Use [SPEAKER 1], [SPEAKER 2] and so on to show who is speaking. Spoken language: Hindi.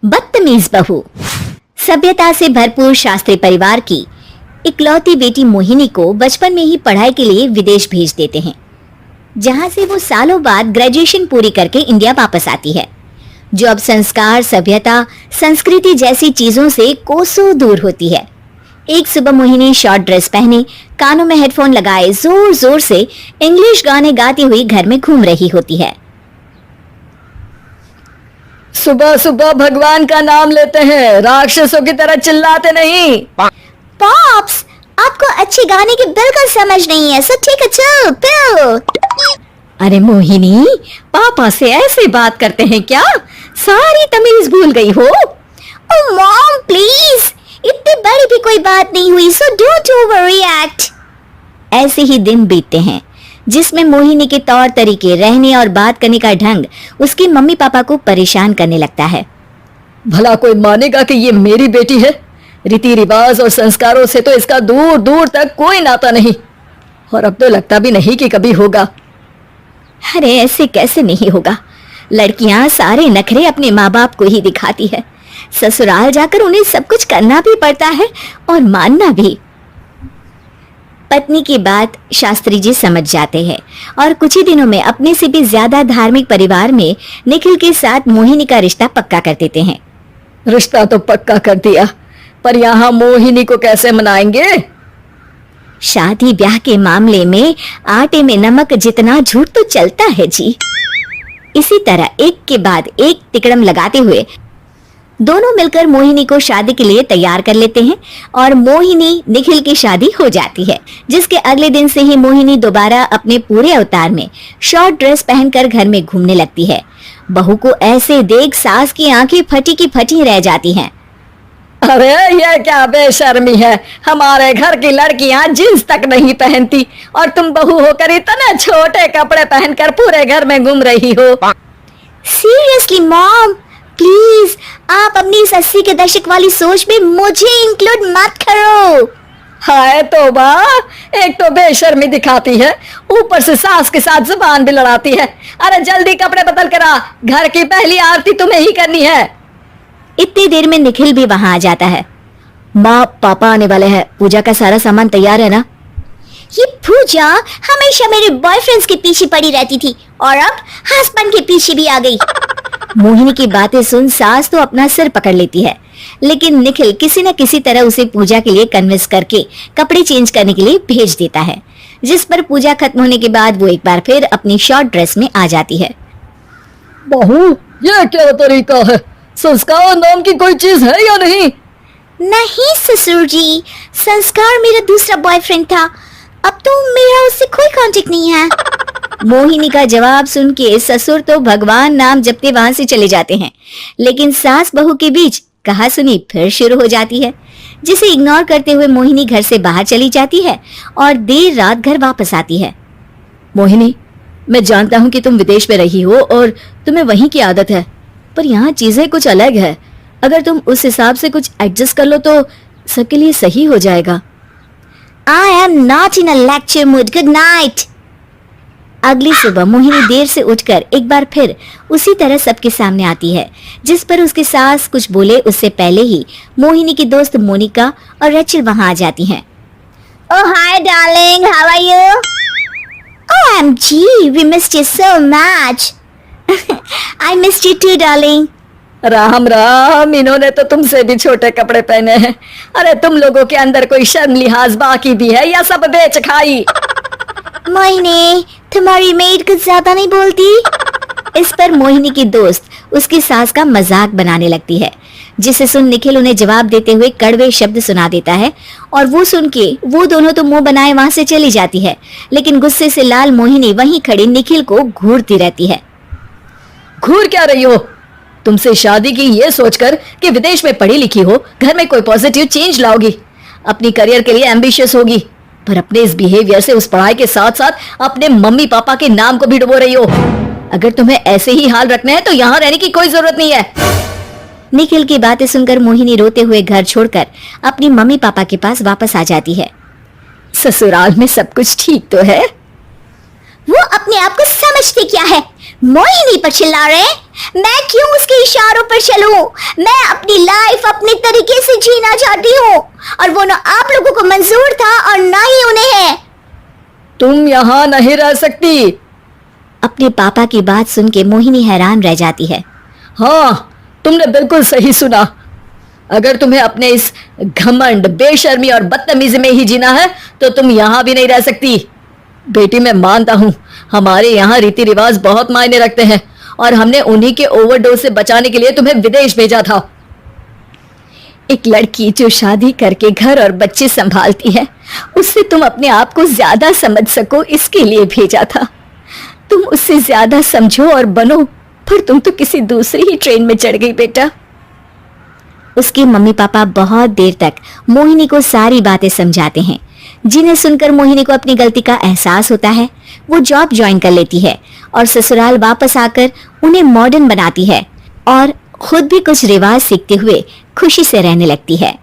[SPEAKER 1] बदतमीज बहू। सभ्यता से भरपूर शास्त्री परिवार की इकलौती बेटी मोहिनी को बचपन में ही पढ़ाई के लिए विदेश भेज देते हैं, जहां से वो सालों बाद ग्रेजुएशन पूरी करके इंडिया वापस आती है, जो अब संस्कार, सभ्यता, संस्कृति जैसी चीजों से कोसों दूर होती है। एक सुबह मोहिनी शॉर्ट ड्रेस पहने, कानों में हेडफोन लगाए जोर जोर से इंग्लिश गाने गाती हुई घर में घूम रही होती है।
[SPEAKER 2] सुबह सुबह भगवान का नाम लेते हैं, राक्षसों की तरह चिल्लाते नहीं।
[SPEAKER 1] पॉप्स, आपको अच्छे गाने की बिल्कुल समझ नहीं है, सो ठीक है, चिल पिल।
[SPEAKER 2] अरे मोहिनी, पापा से ऐसे बात करते हैं क्या? सारी तमीज भूल गई हो।
[SPEAKER 1] ओह मॉम प्लीज, इतनी बड़ी भी कोई बात नहीं हुई, सो डोंट ओवररिएक्ट। ऐसे ही दिन बीतते हैं जिसमें मोहिनी के तौर तरीके, रहने और बात करने का ढंग उसके मम्मी पापा को परेशान करने लगता है।
[SPEAKER 2] भला कोई मानेगा कि ये मेरी बेटी है? रीति रिवाज और संस्कारों से तो इसका दूर दूर तक कोई नाता नहीं, और अब तो लगता भी नहीं कि कभी होगा।
[SPEAKER 1] अरे ऐसे कैसे नहीं होगा? लड़कियां सारे नखरे अपने माँ बाप को ही दिखाती है। ससुराल जाकर उन्हें सब कुछ करना भी पड़ता है और मानना भी। पत्नी की बात शास्त्री जी समझ जाते हैं और कुछ ही दिनों में अपने से भी ज्यादा धार्मिक परिवार में निखिल के साथ मोहिनी का रिश्ता पक्का कर देते हैं।
[SPEAKER 2] रिश्ता तो पक्का कर दिया, पर यहाँ मोहिनी को कैसे मनाएंगे?
[SPEAKER 1] शादी ब्याह के मामले में आटे में नमक जितना झूठ तो चलता है जी। इसी तरह एक के बाद एक तिकड़म लगाते हुए दोनों मिलकर मोहिनी को शादी के लिए तैयार कर लेते हैं और मोहिनी निखिल की शादी हो जाती है, जिसके अगले दिन से ही मोहिनी दोबारा अपने पूरे अवतार में शॉर्ट ड्रेस पहनकर घर में घूमने लगती है। बहू को ऐसे देख सास की आंखें फटी की फटी रह जाती हैं।
[SPEAKER 2] अरे ये क्या बेशर्मी है, हमारे घर की लड़कियां जींस तक नहीं पहनती और तुम बहू होकर इतने छोटे कपड़े पहनकर पूरे घर में घूम रही हो।
[SPEAKER 1] सीरियसली मॉम, प्लीज आप अपनी इस 80 के दशक वाली सोच में मुझे इंक्लूड मत करो।
[SPEAKER 2] हाय तौबा, एक तो बेशर्मी दिखाती है, ऊपर से सास के साथ जुबान भी लड़ाती है। अरे जल्दी कपड़े बदल कर आ, घर की पहली आरती तुम्हें ही करनी है।
[SPEAKER 1] इतनी देर में निखिल भी वहां आ जाता है।
[SPEAKER 2] माँ पापा आने वाले हैं, पूजा का सारा सामान तैयार है ना?
[SPEAKER 1] ये पूजा हमेशा मेरे बॉयफ्रेंड्स के पीछे पड़ी रहती थी और अब हस्बैंड के पीछे भी आ गई। मोहिनी की बातें सुन सास तो अपना सिर पकड़ लेती है, लेकिन निखिल किसी न किसी तरह उसे पूजा के लिए कन्विंस करके कपड़े चेंज करने के लिए भेज देता है, जिस पर पूजा खत्म होने के बाद वो एक बार फिर अपनी शॉर्ट ड्रेस में आ जाती है।
[SPEAKER 2] बहू, ये क्या तरीका है? संस्कार नाम की कोई चीज है या नहीं?
[SPEAKER 1] नहीं ससुर जी, संस्कार मेरा दूसरा बॉयफ्रेंड था, अब तो मेरा उससे कोई कांटेक्ट नहीं है। मोहिनी का जवाब सुन के ससुर तो भगवान नाम जपते वहां से चले जाते हैं, लेकिन सास बहू के बीच कहासुनी फिर शुरू हो जाती है, जिसे इग्नोर करते हुए मोहिनी घर से बाहर चली जाती है और देर रात घर वापस आती है।
[SPEAKER 2] मोहिनी, मैं जानता हूँ कि तुम विदेश में रही हो और तुम्हें वहीं की आदत है, पर यहाँ चीजें कुछ अलग है। अगर तुम उस हिसाब से कुछ एडजस्ट कर लो तो सबके लिए सही हो जाएगा।
[SPEAKER 1] I am not in a lecture mood. Good night. अगली सुबह मोहिनी देर से उठकर एक बार फिर उसी तरह सबके सामने आती है, जिस पर उसकी सास कुछ बोले उससे पहले ही मोहिनी की दोस्त मोनिका और रेचल वहां आ जाती हैं। Oh hi darling, how are you? OMG, we missed you so much. I missed you too darling.
[SPEAKER 2] Ram Ram, इन्होंने तो तुमसे भी छोटे कपड़े पहने हैं। अरे तुम लोगों के अंदर कोई शर्म लिहाज बाकी भी है या सब बेच खाई?
[SPEAKER 1] मोहिनी, तुम्हारी मेड कुछ ज्यादा नहीं बोलती? इस पर मोहिनी की दोस्त उसकी सास का मजाक बनाने लगती है, जिसे सुन निखिल उन्हें जवाब देते हुए कड़वे शब्द सुना देता है और वो सुन के वो दोनों तो मुंह बनाए वहां से चली जाती है, लेकिन गुस्से से लाल मोहिनी वहीं खड़ी निखिल को घूरती रहती है।
[SPEAKER 2] घूर क्या रही हो? तुमसे शादी की ये सोचकर कि विदेश में पढ़ी लिखी हो, घर में कोई पॉजिटिव चेंज लाओगी, अपनी करियर के लिए एम्बिशियस होगी, पर अपने इस बिहेवियर से उस पढ़ाई के साथ साथ अपने मम्मी पापा के नाम को भी डुबो रही हो। अगर तुम्हें ऐसे ही हाल रखना है तो यहाँ रहने की कोई जरूरत नहीं है।
[SPEAKER 1] निखिल की बातें सुनकर मोहिनी रोते हुए घर छोड़कर अपनी मम्मी पापा के पास वापस आ जाती है।
[SPEAKER 2] ससुराल में सब कुछ ठीक तो है?
[SPEAKER 1] वो अपने आप को समझते क्या है? मोहिनी पर चिल्ला रहे हैं? मैं क्यों उसके इशारों पर चलूं? मैं अपनी लाइफ अपने तरीके से जीना चाहती हूँ, और वो ना आप लोगों को मंजूर था और ना ही उन्हें है।
[SPEAKER 2] तुम यहाँ नहीं रह सकती।
[SPEAKER 1] अपने पापा की बात सुन के मोहिनी हैरान रह जाती है।
[SPEAKER 2] हाँ, तुमने बिल्कुल सही सुना। अगर तुम्हें अपने इस घमंड, बेशर्मी और बदतमीजी में ही जीना है तो तुम यहाँ भी नहीं रह सकती। बेटी, मैं मानता हूँ हमारे यहाँ रीति रिवाज बहुत मायने रखते हैं, और हमने उन्हीं के ओवरडोज से बचाने के लिए तुम्हें विदेश भेजा था।
[SPEAKER 1] एक लड़की जो शादी करके घर और बच्चे संभालती है, उससे तुम अपने आप को ज्यादा समझ सको इसके लिए भेजा था। तुम उससे ज्यादा समझो और बनो, पर तुम तो किसी दूसरी ही ट्रेन में चढ़ गई बेटा। उसके मम्मी पापा बहुत देर तक मोहिनी को सारी बातें समझाते हैं, जिन्हें सुनकर मोहिनी को अपनी गलती का एहसास होता है। वो जॉब ज्वाइन कर लेती है और ससुराल वापस आकर उन्हें मॉडर्न बनाती है और खुद भी कुछ रिवाज सीखते हुए खुशी से रहने लगती है।